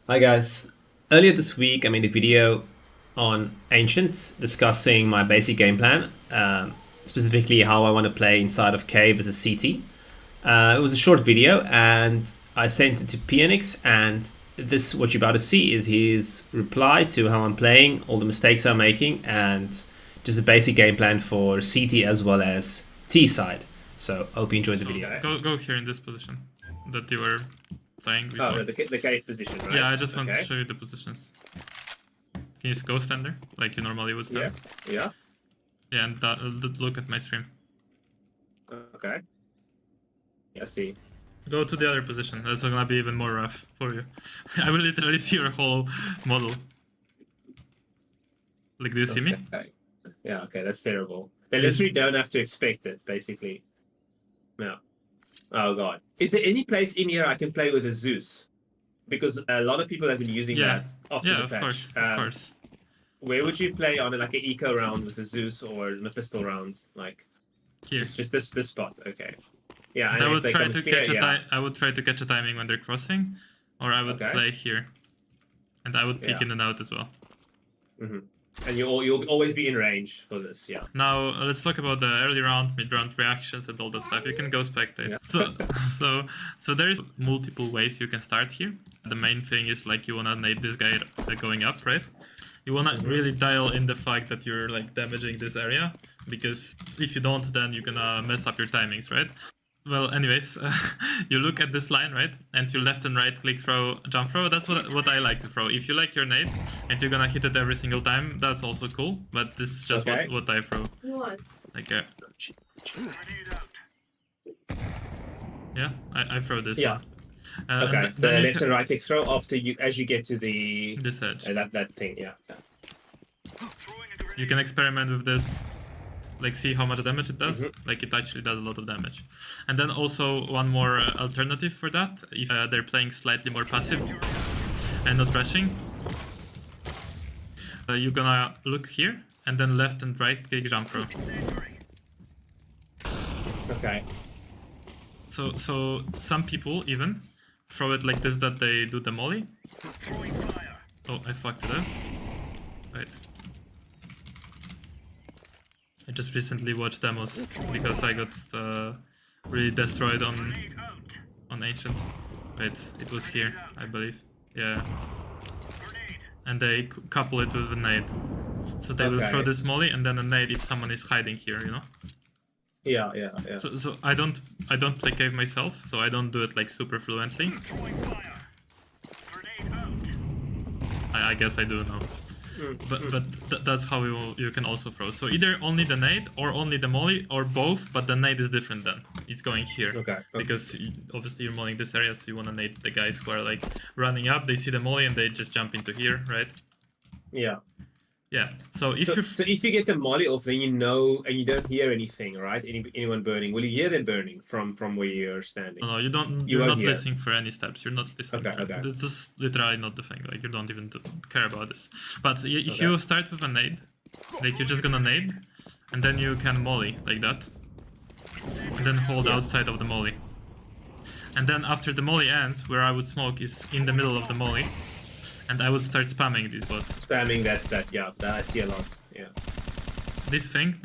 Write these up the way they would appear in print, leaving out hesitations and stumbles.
Hi guys. Earlier this week, I made a video on Ancient discussing my basic game plan, specifically how I want to play inside of cave as a CT. It was a short video, and I sent it to Pienix, and this what you're about to see is his reply to how I'm playing, all the mistakes I'm making, and just a basic game plan for CT as well as T side. So I hope you enjoyed the video. Go here in this position that you were playing before. Oh, the cave position, right? Yeah, I just want to show you the positions. Can you just go stand there, like you normally would stand? Yeah. Yeah, and look at my stream. Okay. Yeah, see. Go to the other position. That's gonna be even more rough for you. I will literally see your whole model. Like, do you see me? Yeah, okay, that's terrible. They literally don't have to expect it, basically. No. Oh god. Is there any place in here I can play with a Zeus? Because a lot of people have been using that after the patch. Of course. Where would you play on like an eco round with a Zeus or a pistol round? Like here. Just this spot, okay. Yeah, and I would try to catch I would try to catch a timing when they're crossing, or I would play here. And I would peek in and out as well. And you'll always be in range for this, yeah. Now let's talk about the early round, mid round reactions and all that stuff. You can go spectate. Yeah. So there's multiple ways you can start here. The main thing is like you wanna nade this guy going up, right? You wanna really dial in the fact that you're like damaging this area, because if you don't, then you're gonna mess up your timings, right? Well, anyways, you look at this line, right? And you left and right click throw, jump throw. That's what I like to throw. If you like your nade and you're gonna hit it every single time, that's also cool. But this is just what I throw. What? Like, yeah, I throw this one. Okay, the left and right click throw after as you get to this edge. That thing, yeah. You can experiment with this. Like, see how much damage it does. Like, it actually does a lot of damage. And then also one more alternative for that, if they're playing slightly more passive and not rushing, you're gonna look here and then left and right click jump throw. Okay. So some people even throw it like this, that they do the molly. Oh, I fucked it up. Wait. I just recently watched demos because I got really destroyed on Ancient. Wait, it was here, I believe. Yeah. And they couple it with a nade. So they will throw this molly and then a nade if someone is hiding here, you know? Yeah. So I don't play cave myself, so I don't do it like super fluently. I guess I do now. But that's how you can also throw. So either only the nade or only the molly or both, but the nade is different then. It's going here. Okay. Because obviously you're mollying this area, so you want to nade the guys who are like running up, they see the molly and they just jump into here, right? Yeah. Yeah. So if you get the molly off, then you know, and you don't hear anything, right? Anyone burning? Will you hear them burning from where you're standing? No, you don't. You're not listening for any steps. You're not listening. Okay. This is literally not the thing. Like, you don't even care about this. But if you start with a nade, like, you're just gonna nade, and then you can molly like that, and then hold outside of the molly. And then after the molly ends, where I would smoke is in the middle of the molly. And I would start spamming these bots. Spamming that I see a lot, yeah. This thing,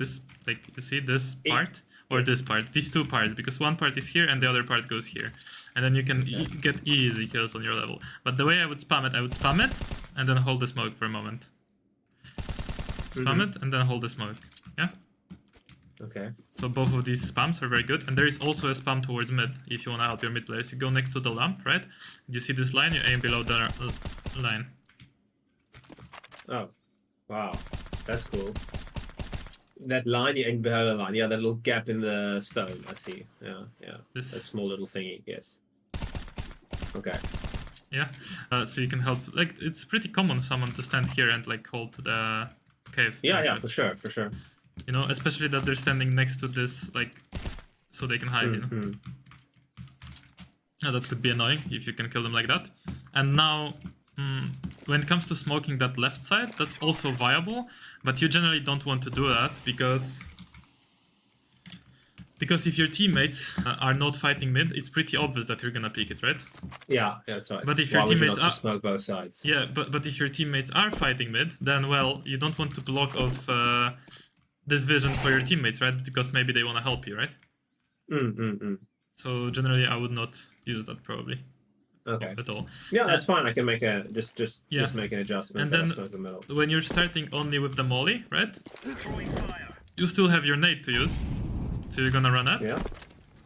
like, you see this part, or this part, these two parts, because one part is here and the other part goes here. And then you can get easy kills on your level. But the way I would spam it, and then hold the smoke for a moment. Spam it, and then hold the smoke, yeah? Okay. So both of these spams are very good, and there is also a spam towards mid, if you want to help your mid players. You go next to the lamp, right? You see this line, you aim below the line. Oh, wow, that's cool. That line, you aim below the line, yeah, that little gap in the stone, I see, yeah. That small little thingy, yes. Okay. Yeah, so you can help, like, it's pretty common for someone to stand here and, like, hold the cave. Yeah, for sure. You know, especially that they're standing next to this, like, so they can hide, you know. Yeah, that could be annoying if you can kill them like that. And now, when it comes to smoking that left side, that's also viable, but you generally don't want to do that because Because if your teammates are not fighting mid, it's pretty obvious that you're gonna peek it, right? Yeah, that's right. But if Why your would you teammates not just smoke both sides? yeah, but if your teammates are fighting mid, then well, you don't want to block off this vision for your teammates, right? Because maybe they want to help you, right? So generally, I would not use that probably. Okay. At all. Yeah, that's fine. I can make a just make an adjustment. And then smoke the middle. when you're starting only with the molly, right? You still have your nade to use, so you're gonna run up. Yeah.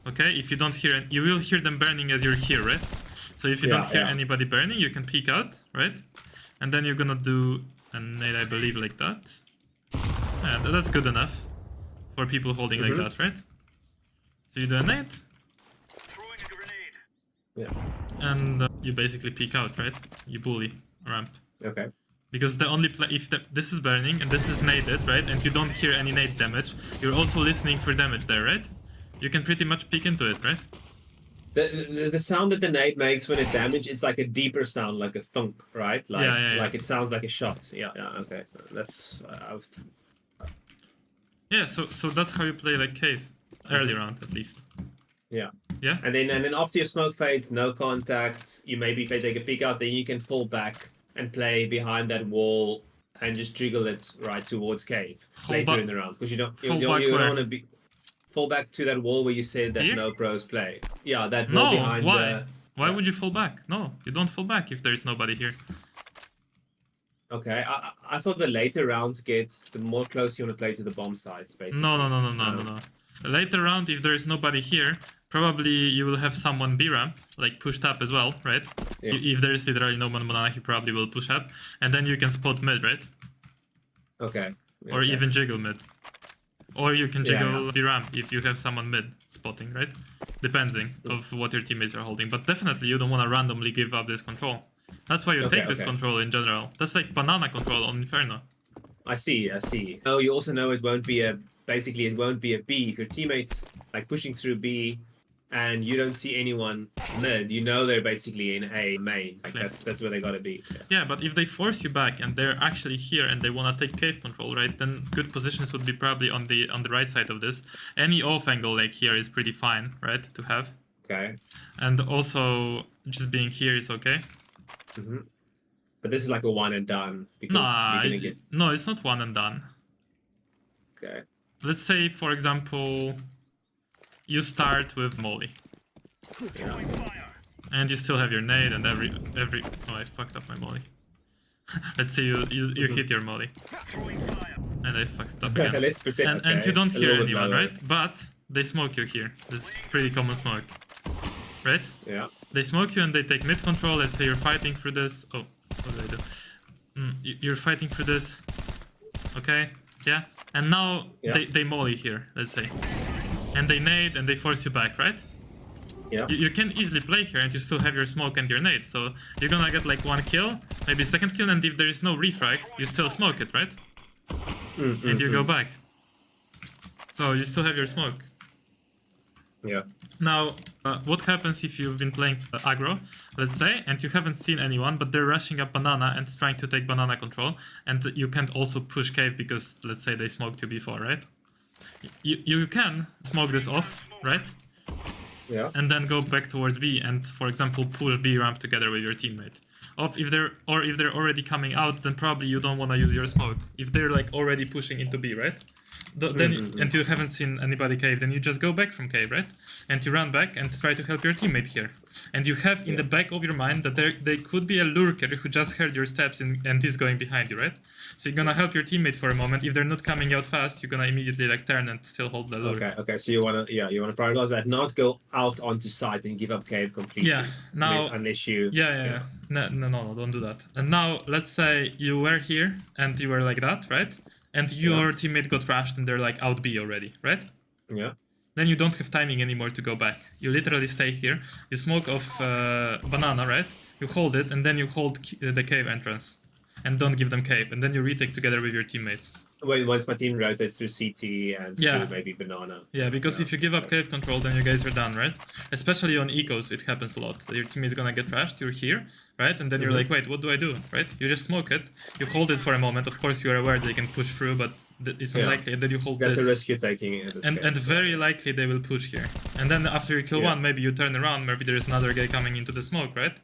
Okay. If you don't hear, you will hear them burning as you're here, right? So if you don't hear anybody burning, you can peek out, right? And then you're gonna do a nade, I believe, like that. Yeah, that's good enough for people holding like that, right? So you do a nade. Yeah. And you basically peek out, right? You bully ramp. Okay. Because the only if this is burning and this is naded, right? And you don't hear any nade damage, you're also listening for damage there, right? You can pretty much peek into it, right? The sound that the nade makes when it damages, it's like a deeper sound, like a thunk, right? Like, like it sounds like a shot. Yeah, okay. That's... Yeah, so that's how you play like cave. Early round, at least. Yeah. Yeah? And then after your smoke fades, no contact, you maybe take a peek out, then you can fall back and play behind that wall and just jiggle it right towards cave later in the round. Because you don't want to be... Fall back to that wall where you said that no pros play. Yeah, that wall behind the... Why would you fall back? No, you don't fall back if there's nobody here. Okay, I thought the later rounds get the more close you want to play to the bomb site, basically. No. Later round, if there is nobody here, probably you will have someone B ramp, like pushed up as well, right? Yeah. If there is literally no one banana, he probably will push up, and then you can spot mid, right? Okay. Or even jiggle mid. Or you can jiggle B ramp if you have someone mid spotting, right? Depending of what your teammates are holding. But definitely you don't want to randomly give up this control. That's why you take this control in general. That's like banana control on Inferno. I see. Oh, you also know it won't be a... Basically, it won't be a B. If your teammates like pushing through B and you don't see anyone mid, you know they're basically in A main. Like that's where they gotta be. Yeah, but if they force you back and they're actually here and they wanna take cave control, right? Then good positions would be probably on the right side of this. Any off angle like here is pretty fine, right? To have. Okay. And also just being here is okay. But this is like a one and done. Because no, it's not one and done. Okay. Let's say, for example, you start with molly. Yeah. And you still have your nade and every... Oh, I fucked up my molly. Let's say you hit your molly. And I fucked it up again. Let's pretend, and you don't hear anyone, right? But they smoke you here. This is pretty common smoke. Right? Yeah. They smoke you and they take mid control. Let's say you're fighting through this. Oh, what did I do? You're fighting through this. Okay? Yeah? And now they molly here, let's say. And they nade and they force you back, right? Yeah. You can easily play here and you still have your smoke and your nade. So you're gonna get like one kill, maybe second kill, and if there is no refrag, you still smoke it, right? And you go back. So you still have your smoke. Yeah. Now, what happens if you've been playing aggro, let's say, and you haven't seen anyone, but they're rushing up banana and trying to take banana control, and you can't also push cave because, let's say, they smoked you before, right? You can smoke this off, right? Yeah. And then go back towards B and, for example, push B ramp together with your teammate. If they're already coming out, then probably you don't want to use your smoke. If they're like already pushing into B, right? And you haven't seen anybody cave, then you just go back from cave, right? And you run back and try to help your teammate here. And you have in the back of your mind that there could be a lurker who just heard your steps and is going behind you, right? So you're gonna help your teammate for a moment. If they're not coming out fast, you're gonna immediately like turn and still hold the lurker. Okay. So you wanna prioritize that, not go out onto site and give up cave completely. Yeah. Now unless you. Yeah. No, don't do that. And now let's say you were here and you were like that, right? And your teammate got rushed and they're like out B already, right? Yeah. Then you don't have timing anymore to go back. You literally stay here. You smoke off banana, right? You hold it and then you hold the cave entrance. And don't give them cave. And then you retake together with your teammates. Once my team rotates through CT and through maybe banana. Yeah, because if you give up cave control, then you guys are done, right? Especially on ecos, it happens a lot. Your team is gonna get trashed, you're here, right? And then you're like, wait, what do I do, right? You just smoke it, you hold it for a moment. Of course, you're aware they can push through, but it's unlikely. And then you hold That's this. a risk you're taking. And very likely they will push here. And then after you kill one, maybe you turn around, maybe there is another guy coming into the smoke, right?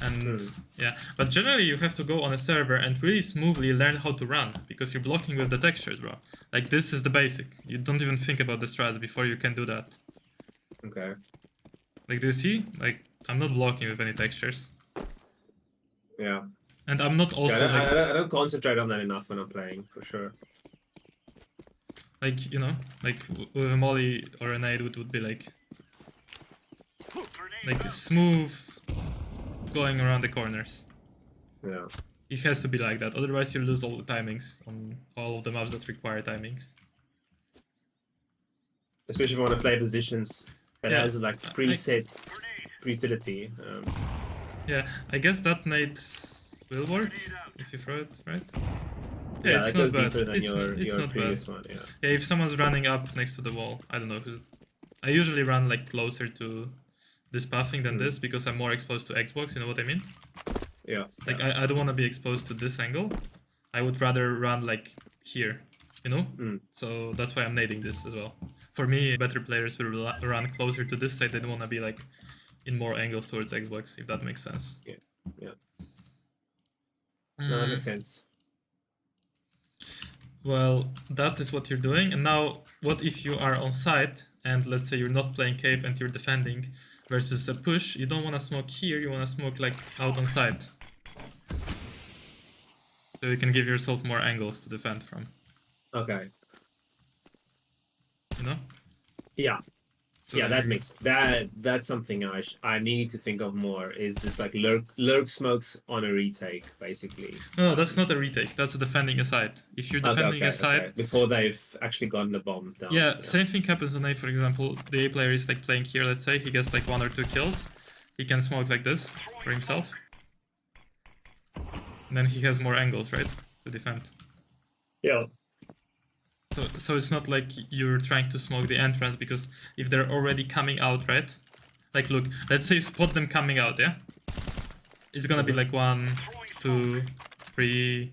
And yeah, but generally you have to go on a server and really smoothly learn how to run, because you're blocking with the textures, bro. Like, this is the basic. You don't even think about the strats before you can do that. Okay. Like, do you see? Like, I'm not blocking with any textures. Yeah. And I'm not also I don't concentrate on that enough when I'm playing, for sure. Like, you know, like with a molly or a nade would be like smooth going around the corners. Yeah. It has to be like that, otherwise you lose all the timings on all of the maps that require timings. Especially if you want to play positions that has like preset utility. Yeah, I guess that nade will work if you throw it, right? Yeah, it's it not goes bad. deeper than It's your not previous bad. one. Yeah. Yeah, if someone's running up next to the wall, I don't know who's. I usually run like closer to this pathing than this, because I'm more exposed to Xbox, you know what I mean? Yeah. Like, I don't want to be exposed to this angle. I would rather run like here, you know? So that's why I'm nading this as well. For me, better players will run closer to this side. They don't want to be like in more angles towards Xbox, if that makes sense. Yeah. Yeah. No, that makes sense. Well, that is what you're doing. And now, what if you are on site and let's say you're not playing cape and you're defending versus a push? You don't want to smoke here, you want to smoke like out on site. So you can give yourself more angles to defend from. Okay. You know? Yeah. So yeah, that makes that's something I need to think of more. Is this like lurk smokes on a retake, basically? No, that's not a retake. That's a defending a site. If you're defending a site before they've actually gotten the bomb down. Yeah, same thing happens on A, for example. The A player is like playing here. Let's say he gets like 1 or 2 kills. He can smoke like this for himself. And then he has more angles, right, to defend. Yeah. So it's not like you're trying to smoke the entrance, because if they're already coming out, right? Like, look, let's say you spot them coming out, yeah? It's gonna be like 1, 2, 3.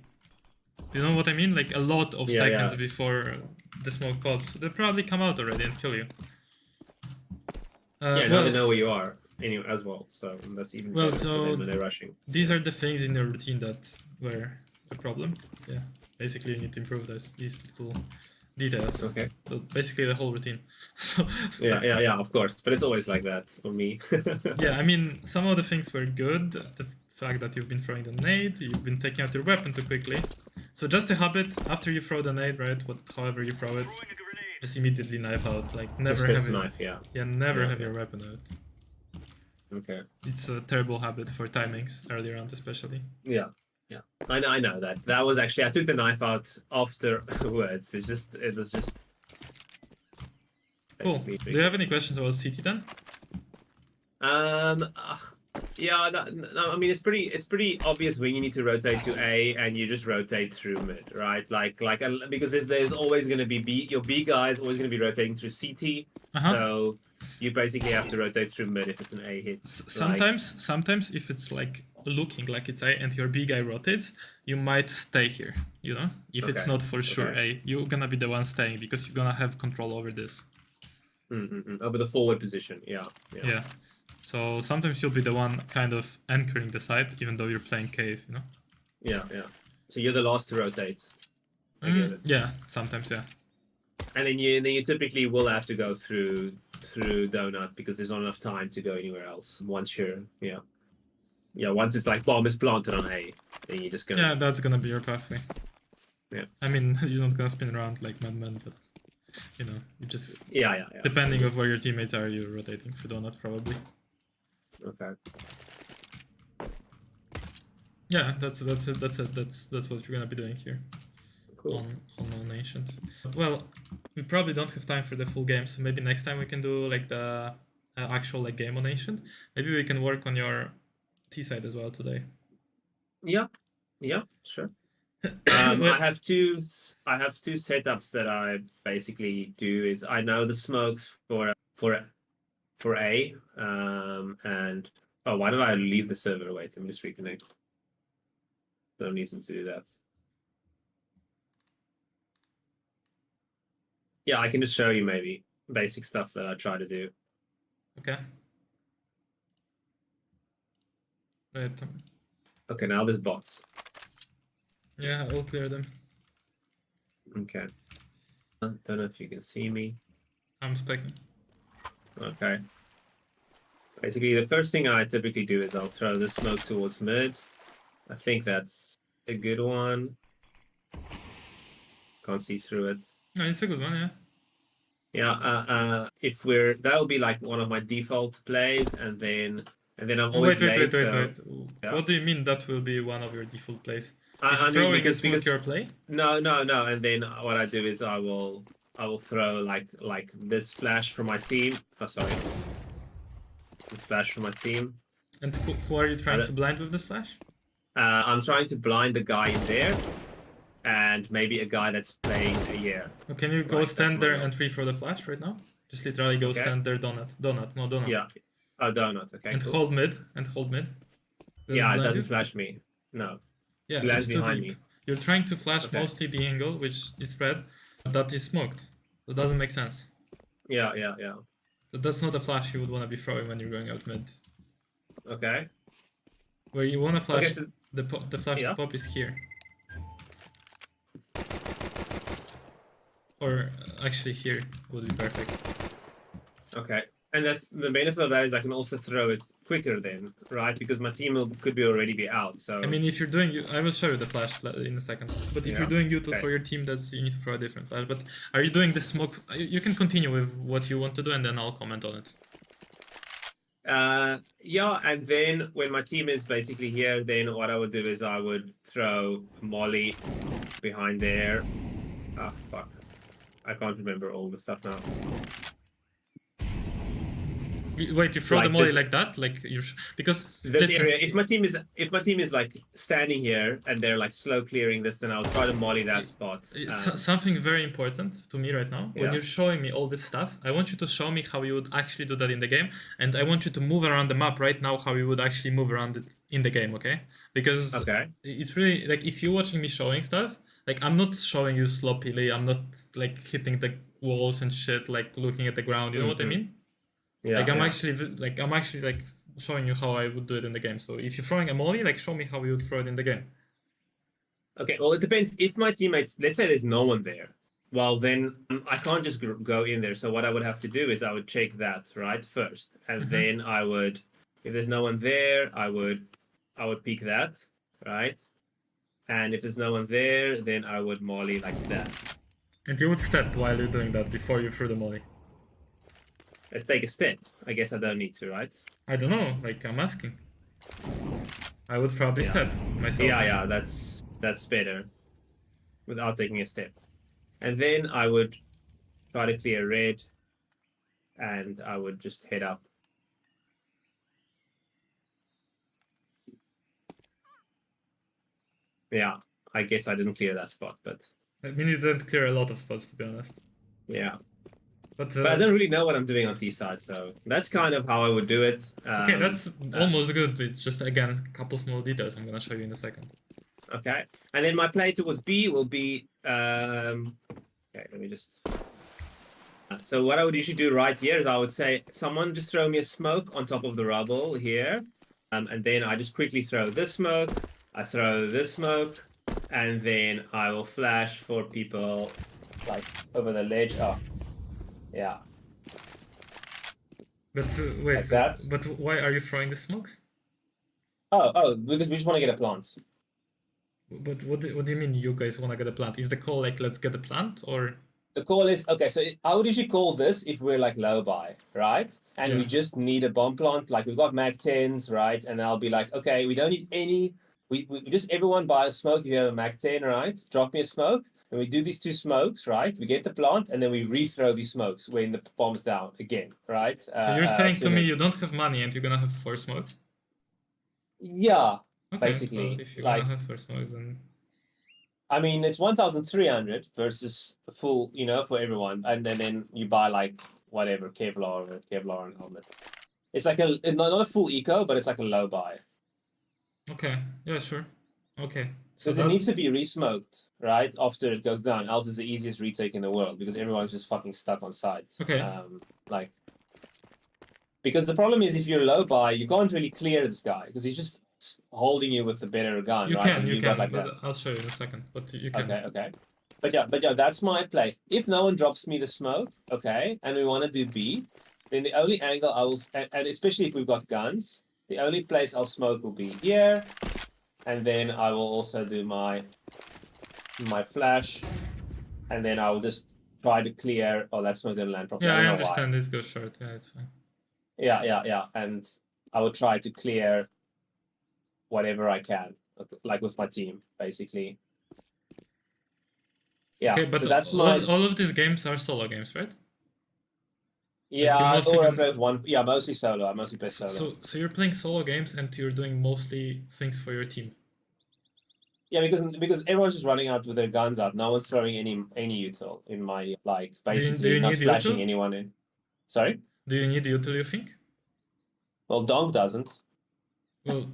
You know what I mean? Like a lot of seconds before the smoke pops. They'll probably come out already and kill you. Now they know where you are anyway as well. So that's even better for them when they're rushing. These are the things in your routine that were a problem. Yeah. Basically, you need to improve these little details. Okay. So basically, the whole routine. So yeah, of course. But it's always like that for me. Yeah, I mean, some of the things were good. The fact that you've been throwing the nade, you've been taking out your weapon too quickly. So just a habit, after you throw the nade, right? However you throw it, just immediately knife out. Like, never have never have your weapon out. Okay. It's a terrible habit for timings early round, especially. Yeah. Yeah, I know that. That was actually, I took the knife out afterwards. It was just. Cool. Do you have any questions about CT then? Yeah. No, I mean, it's pretty obvious when you need to rotate to A and you just rotate through mid, right? Because there's always going to be your B guy is always going to be rotating through CT. So you basically have to rotate through mid if it's an A hit. Sometimes if it's like looking like it's A and your B guy rotates, you might stay here, you know? If it's not for sure A, you're gonna be the one staying because you're gonna have control over this. Over the forward position, yeah. So sometimes you'll be the one kind of anchoring the site, even though you're playing cave, you know? Yeah. So you're the last to rotate. I get it. Yeah, sometimes, yeah. And then you typically will have to go through donut because there's not enough time to go anywhere else. Once it's like bomb is planted on A, then you're just gonna. Yeah, that's gonna be your pathway. Yeah. I mean, you're not gonna spin around like madman, but you know, you just. Yeah. Depending of where your teammates are, you're rotating for donut probably. Okay. Yeah, that's it. That's what you're gonna be doing here. Cool. On Ancient. Well, we probably don't have time for the full game, so maybe next time we can do like the actual like game on Ancient. Maybe we can work on your T side as well today. Yeah, sure. I have two I have two setups that I basically do. Is I know the smokes for A, and oh, why did I leave the server? Wait, let me just reconnect. No reason to do that. Yeah, I can just show you maybe basic stuff that I try to do. Okay. Wait. Okay, now there's bots. Yeah, I'll clear them. Okay. I don't know if you can see me. I'm specking. Okay. Basically, the first thing I typically do is I'll throw the smoke towards mid. I think that's a good one. Can't see through it. No, it's a good one, yeah. Yeah, if we're that'll be like one of my default plays, and then I'm always Wait. late. Yeah. What do you mean that will be one of your default plays? Is I mean throwing a because smoke your play? no. And then what I do is I will throw like this flash for my team. Oh, sorry, this flash for my team. And who are you trying to blind with this flash? I'm trying to blind the guy in there, and maybe a guy that's playing a year. Well, can you go stand there and free for the flash right now? Just literally go stand there, donut. Yeah. Oh, donut. Okay. And cool. hold mid. Yeah, it doesn't flash me. No. Yeah, Lands it's too behind deep. me. You're trying to flash mostly the angle, which is red, that is smoked. That doesn't make sense. Yeah. So that's not a flash you would want to be throwing when you're going out mid. Okay. Where you want to flash, Okay, so, the flash to pop is here. Or actually here would be perfect. Okay. And that's the benefit of that is I can also throw it quicker then, right? Because my team could already be out. So I mean, if you're doing, I will show you the flash in a second. But if you're doing util for your team, you need to throw a different flash. But are you doing the smoke? You can continue with what you want to do, and then I'll comment on it. Yeah, and then when my team is basically here, then what I would do is I would throw Molly behind there. Ah, fuck. I can't remember all the stuff now. Wait, you throw Like the molly this- like that, like you because This listen, area. If my team is like standing here and they're like slow clearing this, then I'll try to molly that spot. Something very important to me right now. When you're showing me all this stuff, I want you to show me how you would actually do that in the game, and I want you to move around the map right now how you would actually move around it in the game, okay? Because it's really like if you're watching me showing stuff, like I'm not showing you sloppily. I'm not like hitting the walls and shit, like looking at the ground. You know what I mean? Yeah. Like I'm actually like showing you how I would do it in the game. So if you're throwing a molly, like show me how you would throw it in the game. Okay, well, it depends. If my teammates, let's say there's no one there, well, then I can't just go in there. So what I would have to do is I would check that right first, and then I would, if there's no one there, I would peek that, right? And if there's no one there, then I would molly like that. And you would step while you're doing that before you threw the molly. Let's take a step. I guess I don't need to, right? I don't know. Like I'm asking. I would probably step myself. Yeah, that's better. Without taking a step, and then I would try to clear red, and I would just head up. Yeah, I guess I didn't clear that spot, but I mean, you didn't clear a lot of spots, to be honest. Yeah. But I don't really know what I'm doing on T side, so that's kind of how I would do it. Okay, that's almost good. It's just, again, a couple small details I'm going to show you in a second. Okay. And then my play towards B will be... okay, let me just... So what I would usually do right here is I would say, someone just throw me a smoke on top of the rubble here. And then I just quickly throw this smoke. I throw this smoke. And then I will flash for people like over the ledge. Oh, yeah. But wait, like that. But why are you throwing the smokes? Oh, because we just want to get a plant. But what do you mean you guys want to get a plant? Is the call like, let's get a plant, or...? The call is, okay, so I would usually call this if we're like low buy, right? And we just need a bomb plant, like we've got Mag 10s, right? And I'll be like, okay, we don't need any, we just everyone buy a smoke if you have a Mag 10, right? Drop me a smoke, and we do these two smokes, right? We get the plant, and then we re-throw these smokes when the bomb's down again, right? So you're saying to me you don't have money and you're gonna have 4 smokes? Yeah, okay, basically. well, if you're gonna have 4 smokes, then... I mean, it's 1,300 versus the full, you know, for everyone, and then you buy like whatever Kevlar and helmet. It's like not a full eco, but it's like a low buy. Okay. Yeah, sure. Okay. So Because it needs to be resmoked, right, after it goes down. Else it's the easiest retake in the world because everyone's just fucking stuck on site. Okay. Like, because the problem is if you're low buy, you can't really clear this guy because he's just holding you with the better gun, you right? can, And you got can, like but that. I'll show you in a second. But you can. Okay. But yeah, that's my play. If no one drops me the smoke, okay, and we want to do B, then the only angle I will, and especially if we've got guns, the only place I'll smoke will be here, and then I will also do my flash, and then I will just try to clear. Oh, that's not gonna land properly. Yeah, I don't know understand why. this goes short. Yeah, it's fine. Yeah, and I will try to clear whatever I can, like with my team, basically. Yeah, Okay, but so that's all of these games are solo games, right? Yeah, mostly or I can- play with one. Yeah, mostly solo. I mostly play solo. So you're playing solo games and you're doing mostly things for your team. Yeah, because everyone's just running out with their guns out. No one's throwing any util in my like. Basically, do you not need flashing util? anyone in. Sorry. Do you need util, you think? Well, Donk doesn't. Well,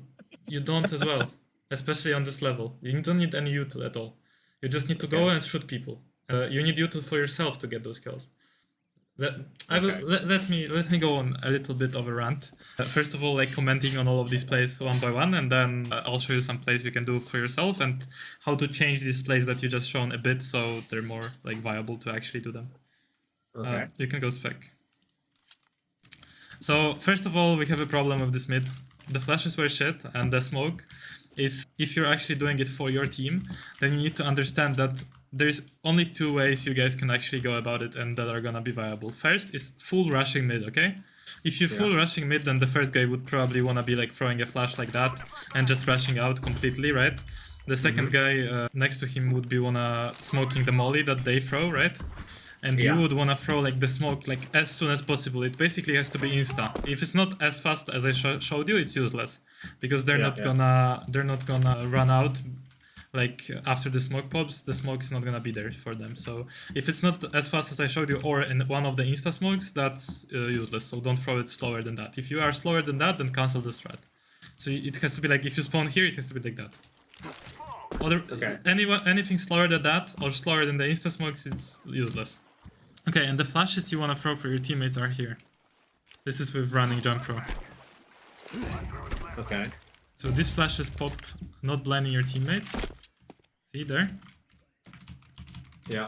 you don't as well, especially on this level. You don't need any util at all. You just need to go Okay. and shoot people. You need util for yourself to get those kills. Okay. Let me go on a little bit of a rant. First of all, like commenting on all of these plays one by one, and then I'll show you some plays you can do for yourself and how to change these plays that you just shown a bit so they're more like viable to actually do them. Okay. You can go spec. So first of all, we have a problem with this mid. The flashes were shit, and the smoke is, if you're actually doing it for your team, then you need to understand that there's only two ways you guys can actually go about it and that are gonna be viable. First is full rushing mid, okay? If you full rushing mid, then the first guy would probably wanna be like throwing a flash like that and just rushing out completely, right? The second guy next to him would be wanna smoking the molly that they throw, right? And you would wanna throw like the smoke like as soon as possible. It basically has to be insta. If it's not as fast as I showed you, it's useless because they're not gonna run out. Like after the smoke pops, the smoke is not gonna be there for them. So if it's not as fast as I showed you, or in one of the insta smokes, that's useless. So don't throw it slower than that. If you are slower than that, then cancel the strat. So it has to be like, if you spawn here, it has to be like that. Anything slower than that or slower than the insta smokes, it's useless. Okay, and the flashes you wanna throw for your teammates are here. This is with running jump throw. Okay. So these flashes pop, not blinding your teammates. See there? Yeah.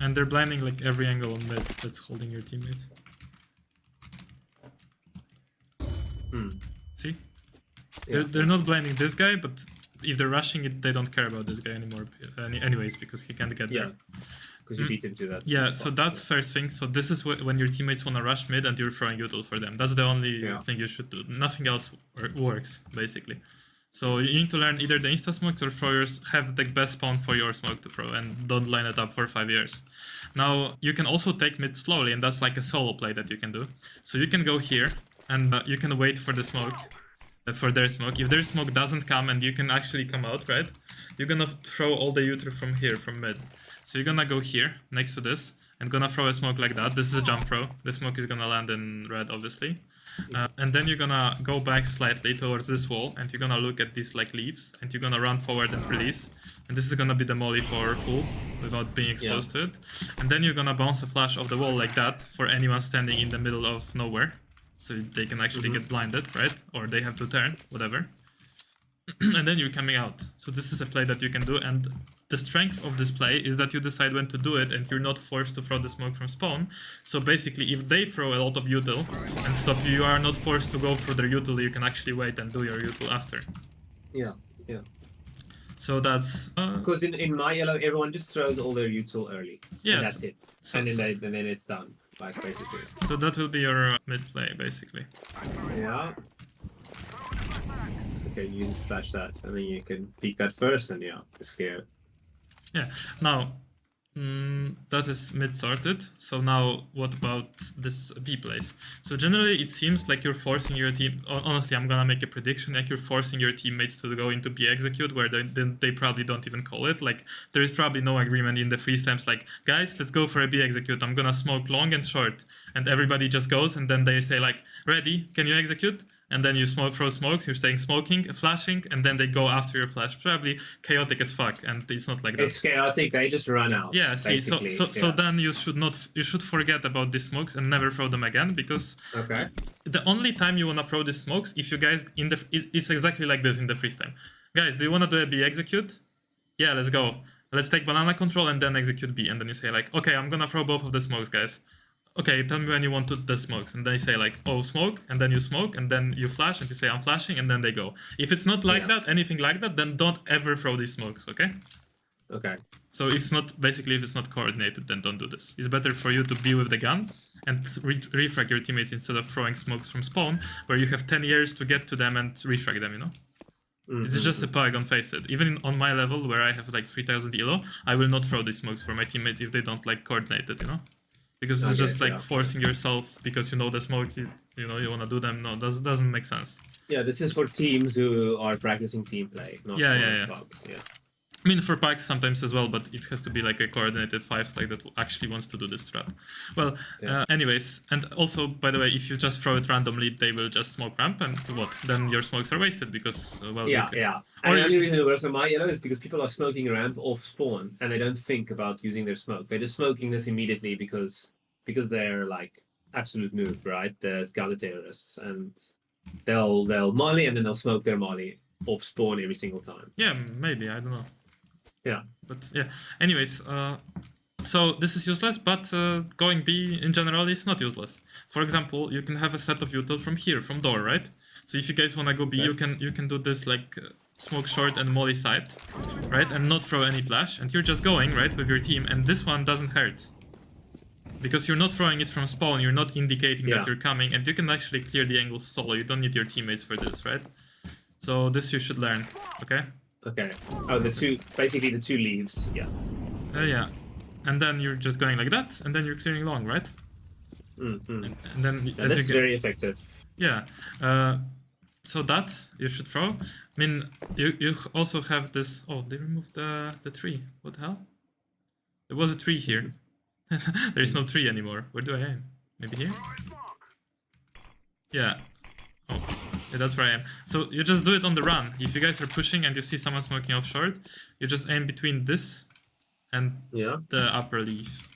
And they're blinding like every angle on mid that's holding your teammates. See? They're not blinding this guy, but if they're rushing it, they don't care about this guy anymore. Anyways, because he can't get there. Because you beat him to that. Yeah, so that's first thing. So this is when your teammates want to rush mid and you're throwing util for them. That's the only thing you should do. Nothing else works, basically. So you need to learn either the insta smokes or throwers have the best spawn for your smoke to throw and don't line it up for 5 years. Now, you can also take mid slowly, and that's like a solo play that you can do. So you can go here and you can wait for the smoke. For their smoke. If their smoke doesn't come and you can actually come out, right? You're gonna throw all the util from here, from mid. So you're gonna go here, next to this, and gonna throw a smoke like that. This is a jump throw. The smoke is gonna land in red, obviously. And then you're gonna go back slightly towards this wall, and you're gonna look at these like leaves, and you're gonna run forward and release. And this is gonna be the molly for pool, without being exposed to it. And then you're gonna bounce a flash off the wall like that, for anyone standing in the middle of nowhere. So they can actually get blinded, right? Or they have to turn, whatever. And then you're coming out. So this is a play that you can do, and the strength of this play is that you decide when to do it and you're not forced to throw the smoke from spawn. So basically, if they throw a lot of util and stop you, you are not forced to go through their util, you can actually wait and do your util after. Yeah. So that's... Because in my yellow, everyone just throws all their util early. Yes. And that's it. So, and then it's done, like, basically. So that will be your mid play, basically. Yeah. Okay, you can flash that, and then you can peek that first, and just scare. Yeah. Now, That is mid-sorted. So now what about this B place? So generally it seems like you're forcing your team, honestly I'm gonna make a prediction, like you're forcing your teammates to go into B execute where they probably don't even call it. Like there is probably no agreement in the freeze times like, guys, let's go for a B execute, I'm gonna smoke long and short. And everybody just goes and then they say like, ready, can you execute? And then you throw smokes, you're saying smoking, flashing, and then they go after your flash. Probably chaotic as fuck, and it's not like that. It's chaotic, they just run out. Yeah, see, so then you should forget about these smokes and never throw them again, because the only time you wanna throw these smokes, if you guys it's exactly like this in the freeze time. Guys, do you wanna do a B execute? Yeah, let's go. Let's take banana control and then execute B, and then you say like, okay, I'm gonna throw both of the smokes, guys. Okay, tell me when you want to the smokes, and they say like, oh, smoke, and then you smoke, and then you flash, and you say I'm flashing, and then they go. If it's not like that, anything like that, then don't ever throw these smokes, okay? Okay. So if it's not coordinated, then don't do this. It's better for you to be with the gun and refrag your teammates instead of throwing smokes from spawn, where you have 10 years to get to them and refrag them, you know? It's just a Polygon, face it. Even on my level, where I have like 3000 elo, I will not throw these smokes for my teammates if they don't like coordinate it, you know? Because it's just like forcing yourself because you know the smokes, you know you want to do them. No, that doesn't make sense. Yeah, this is for teams who are practicing team play, not for bugs. Yeah. I mean, for packs sometimes as well, but it has to be like a coordinated 5-stack that actually wants to do this strat. Well, anyways, and also, by the way, if you just throw it randomly, they will just smoke ramp, and what? Then your smokes are wasted because, well... And the only reason it works on my yellow is because people are smoking ramp off spawn, and they don't think about using their smoke. They're just smoking this immediately because they're, like, absolute noob, right? They're counter-terrorists, and they'll molly, and then they'll smoke their molly off spawn every single time. Yeah, maybe, I don't know. Yeah. But yeah, anyways, so this is useless, but going B in general is not useless. For example, you can have a set of util from here, from door, right? So if you guys wanna go B, you can do this like smoke short and molly side, right? And not throw any flash, and you're just going, right, with your team, and this one doesn't hurt. Because you're not throwing it from spawn, you're not indicating that you're coming, and you can actually clear the angles solo, you don't need your teammates for this, right? So this you should learn, okay? Okay. Oh, basically the two leaves. Yeah. Yeah. And then you're just going like that, and then you're clearing long, right? And then that's very effective. Yeah. So that you should throw. I mean, you also have this. Oh, they removed the tree. What the hell? There was a tree here. There is no tree anymore. Where do I aim? Maybe here? Yeah. Oh. Yeah, that's where I am. So you just do it on the run. If you guys are pushing and you see someone smoking off short, you just aim between this and the upper leaf.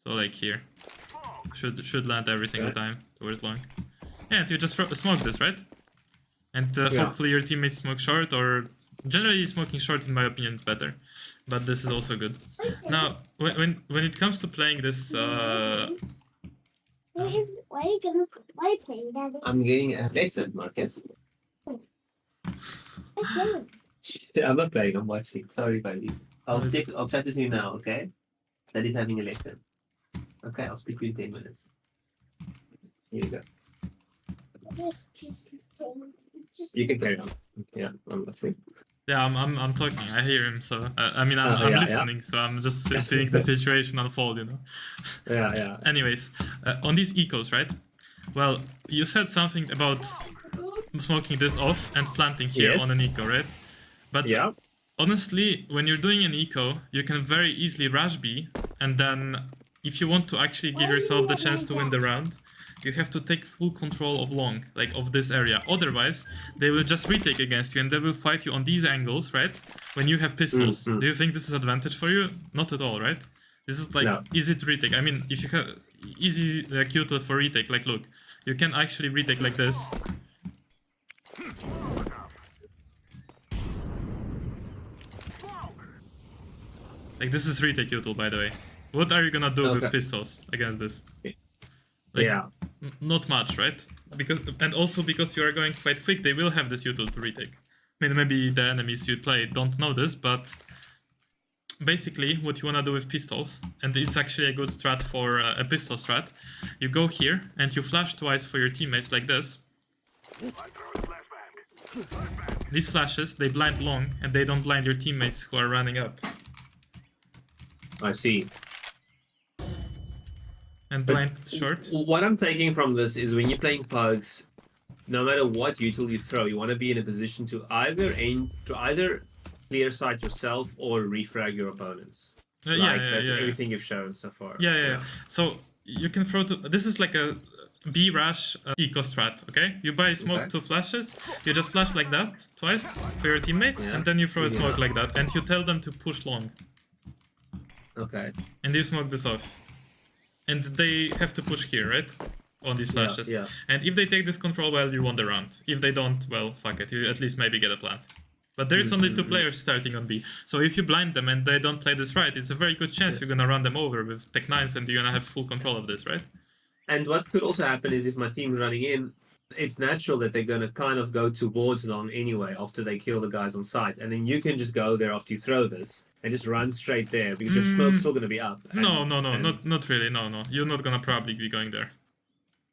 So like here. Should land every single time towards long. Yeah, and you just smoke this, right? And hopefully your teammates smoke short, or generally smoking short in my opinion is better. But this is also good. Now, when it comes to playing this why are you playing that? I'm getting a lesson, Marcus. I'm not playing, I'm watching. Sorry, buddies. I'll chat with you now, okay? Daddy's having a lesson. Okay, I'll speak to you in 10 minutes. Here you go. You can carry on. Yeah, I'm listening. Yeah, I'm talking. I hear him, so I mean I'm listening. So I'm just seeing the situation unfold, you know. Yeah. Anyways, on these ecos, right? Well, you said something about smoking this off and planting here on an eco, right? But honestly, when you're doing an eco, you can very easily rush B, and then if you want to actually give yourself the chance to win the round, you have to take full control of long, like of this area. Otherwise, they will just retake against you and they will fight you on these angles, right? When you have pistols. Do you think this is advantage for you? Not at all, right? This is like easy to retake. I mean, if you have easy like util for retake, like look, you can actually retake like this. Like this is retake util, by the way. What are you gonna do with pistols against this? Like, not much, right? And also because you are going quite quick, they will have this util to retake. I mean, maybe the enemies you play don't know this, but basically what you wanna do with pistols, and it's actually a good strat for a pistol strat, you go here and you flash twice for your teammates like this. These flashes, they blind long, and they don't blind your teammates who are running up. I see. And But blind short. what I'm taking from this is when you're playing pugs, no matter what util you throw, you want to be in a position to either clear sight yourself or refrag your opponents. That's everything you've shown so far. Yeah. So you can throw to. This is like a B rush eco strat. Okay, you buy smoke 2 flashes. You just flash like that twice for your teammates, and then you throw a smoke like that, and you tell them to push long. Okay. And you smoke this off, and they have to push here, right? On these flashes. Yeah. And if they take this control, well, you won the round. If they don't, well, fuck it. You at least maybe get a plant. But there's only 2 players starting on B. So if you blind them and they don't play this right, it's a very good chance you're gonna run them over with Tech 9s and you're gonna have full control of this, right? And what could also happen is if my team's running in, it's natural that they're gonna kind of go towards long anyway after they kill the guys on site. And then you can just go there after you throw this and just run straight there because your smoke's still gonna be up. No, not really, no. You're not gonna probably be going there.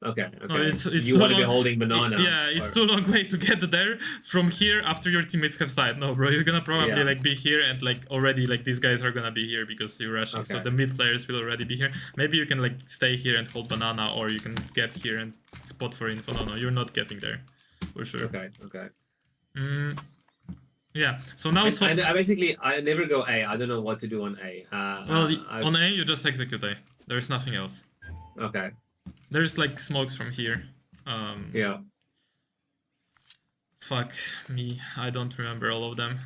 Okay. No, it's you want to be holding banana. It's too long way to get there from here after your teammates have side. No, bro, you're gonna probably like be here and like already like these guys are gonna be here because you're rushing. So the mid players will already be here. Maybe you can like stay here and hold banana, or you can get here and spot for info. No, you're not getting there for sure. Okay. Yeah. So now I never go A. I don't know what to do on A. On A you just execute A. There's nothing else. Okay. There's like smokes from here. Yeah. Fuck me, I don't remember all of them.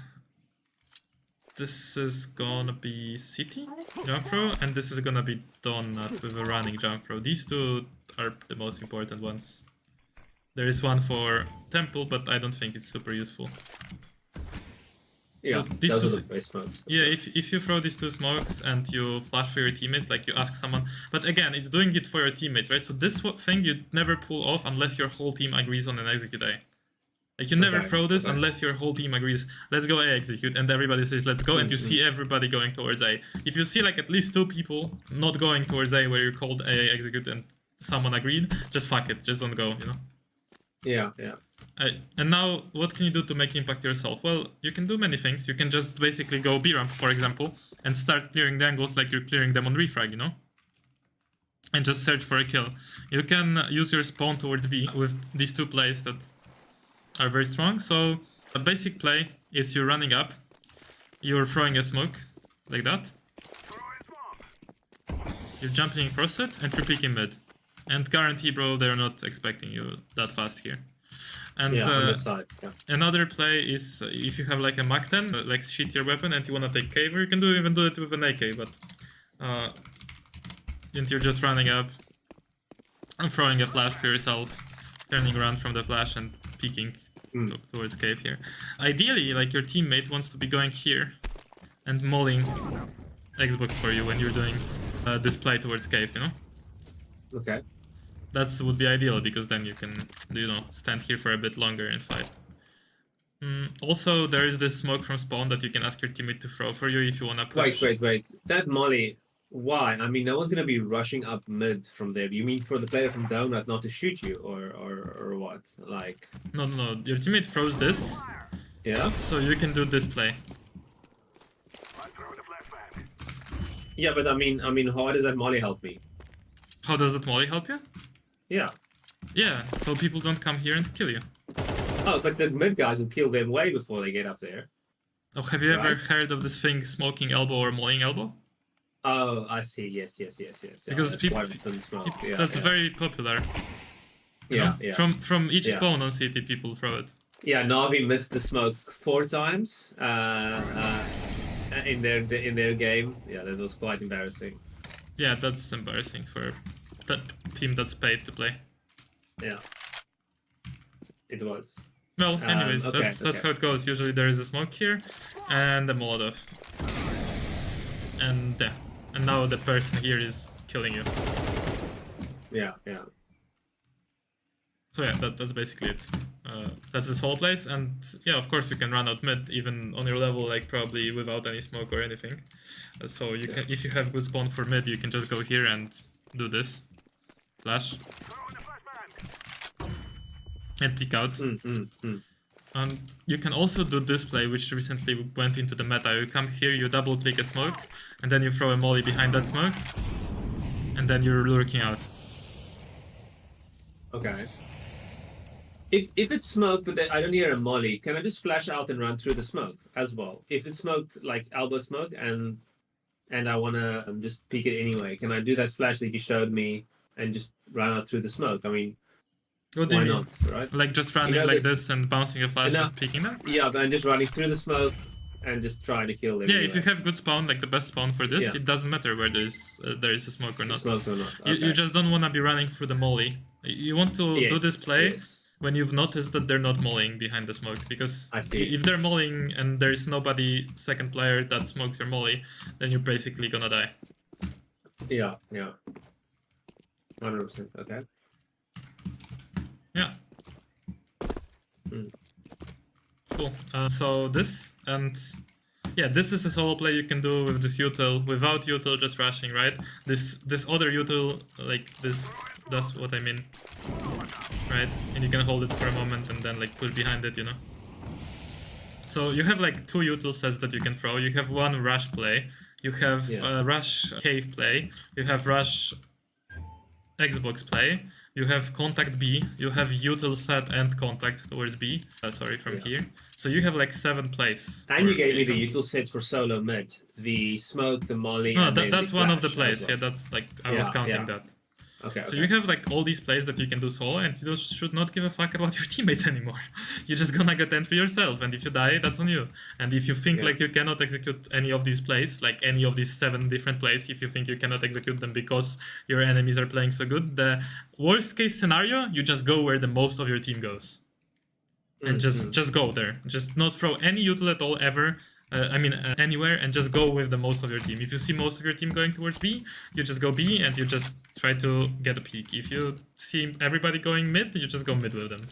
This is gonna be city jump throw, and this is gonna be donut with a running jump throw. These 2 are the most important ones. There is one for temple, but I don't think it's super useful. Yeah, so these those are the base smokes. Yeah, if you throw these 2 smokes and you flash for your teammates, like you ask someone, but again, it's doing it for your teammates, right? So this thing you never pull off unless your whole team agrees on an execute A. Like you never throw this unless your whole team agrees, let's go A execute, and everybody says let's go, and you see everybody going towards A. If you see like at least 2 people not going towards A where you called A execute and someone agreed, just fuck it, just don't go, you know? Yeah. And now, what can you do to make impact yourself? Well, you can do many things. You can just basically go B ramp, for example, and start clearing the angles like you're clearing them on refrag, you know? And just search for a kill. You can use your spawn towards B with these 2 plays that are very strong. So, a basic play is you're running up, you're throwing a smoke, like that. You're jumping across it, and you're peeking mid. And guarantee, bro, they're not expecting you that fast here. And on the side. Yeah. Another play is if you have like a Mach 10, like shit your weapon, and you wanna take cover, you can even do it with an AK, but and you're just running up and throwing a flash for yourself, turning around from the flash and peeking towards cave here. Ideally, like your teammate wants to be going here and mauling Xbox for you when you're doing this play towards cave, you know? Okay. That would be ideal, because then you can, you know, stand here for a bit longer and fight. Also, there is this smoke from spawn that you can ask your teammate to throw for you if you want to push. Wait. That molly, why? I mean, no one's going to be rushing up mid from there. You mean for the player from donut not to shoot you, or what? Like... No. Your teammate throws this. Yeah? So you can do this play. Yeah, but I mean, how does that molly help me? How does that molly help you? Yeah. Yeah, so people don't come here and kill you. Oh, but the mid guys will kill them way before they get up there. Oh, have you ever heard of this thing, smoking elbow or mauling elbow? Oh, I see. Yes. Because that's very popular. Yeah. From each spawn on CT, people throw it. Yeah, Navi missed the smoke 4 times in their game. Yeah, that was quite embarrassing. Yeah, that's embarrassing for the team that's paid to play. Yeah, it was. Well, anyways, that's how it goes. Usually there is a smoke here and a Molotov. And now the person here is killing you. Yeah. So yeah, that's basically it. That's the solo place, and yeah, of course you can run out mid even on your level, like probably without any smoke or anything. So you can, if you have good spawn for mid, you can just go here and do this, flash, and peek out. And you can also do this play, which recently went into the meta. You come here, you double click a smoke, and then you throw a molly behind that smoke, and then you're lurking out. Okay. If it's smoke, but then I don't hear a molly, can I just flash out and run through the smoke as well? If it's smoked, like elbow smoke, and I wanna just peek it anyway, can I do that flash that you showed me and just run out through the smoke? I mean, What do you why mean? not, right? Like just running like this and bouncing a flash and peeking them? Yeah, but I'm just running through the smoke and just trying to kill them. Yeah, anyway. if you have good spawn, like the best spawn for this, it doesn't matter where there is a smoke or not. Smoke or not. Okay. You just don't want to be running through the molly. You want to do this play when you've noticed that they're not mollying behind the smoke, because if they're mollying and there's nobody second player that smokes your molly, then you're basically gonna die. Yeah, 100%. Okay. Yeah. Cool. So this, and yeah, this is a solo play you can do with this util, without util, just rushing, right? This other util, like this, that's what I mean, right? And you can hold it for a moment and then like put behind it, you know? So you have like 2 util sets that you can throw. You have one rush play, you have rush cave play, you have rush Xbox play, you have contact B, you have util set and contact towards B, from here. So you have like 7 plays. And you gave me the util set for solo mid, the smoke, the molly. No, and that's the one of the flash plays. Yeah, that's like I was counting that. Okay. So you have like all these plays that you can do solo, and you should not give a fuck about your teammates anymore. You're just gonna get entry yourself, and if you die, that's on you. And if you think like you cannot execute any of these plays, like any of these 7 different plays, if you think you cannot execute them because your enemies are playing so good, the worst case scenario, you just go where the most of your team goes. And just go there. Just not throw any util at all ever. Anywhere, and just go with the most of your team. If you see most of your team going towards B, you just go B and you just try to get a peek. If you see everybody going mid, you just go mid with them.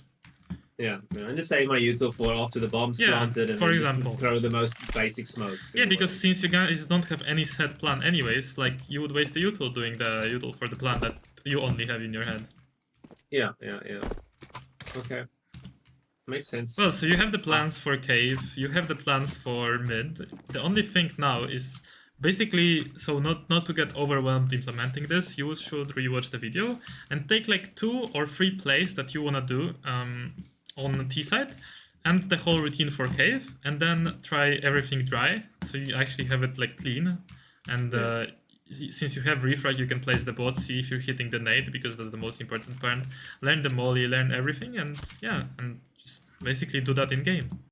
Yeah, and just say my util for after the bomb's planted, and for example, throw the most basic smokes. Yeah, because since you guys don't have any set plan anyways, like you would waste the util doing the util for the plan that you only have in your head. Yeah. Okay. Makes sense. Well, so you have the plans for cave, you have the plans for mid. The only thing now is basically, so not to get overwhelmed implementing this, you should rewatch the video and take like 2 or 3 plays that you want to do on the T side and the whole routine for cave, and then try everything dry, so you actually have it like clean. And since you have refrag, you can place the bot, see if you're hitting the nade, because that's the most important part. Learn the molly, learn everything, and yeah, and just basically do that in game.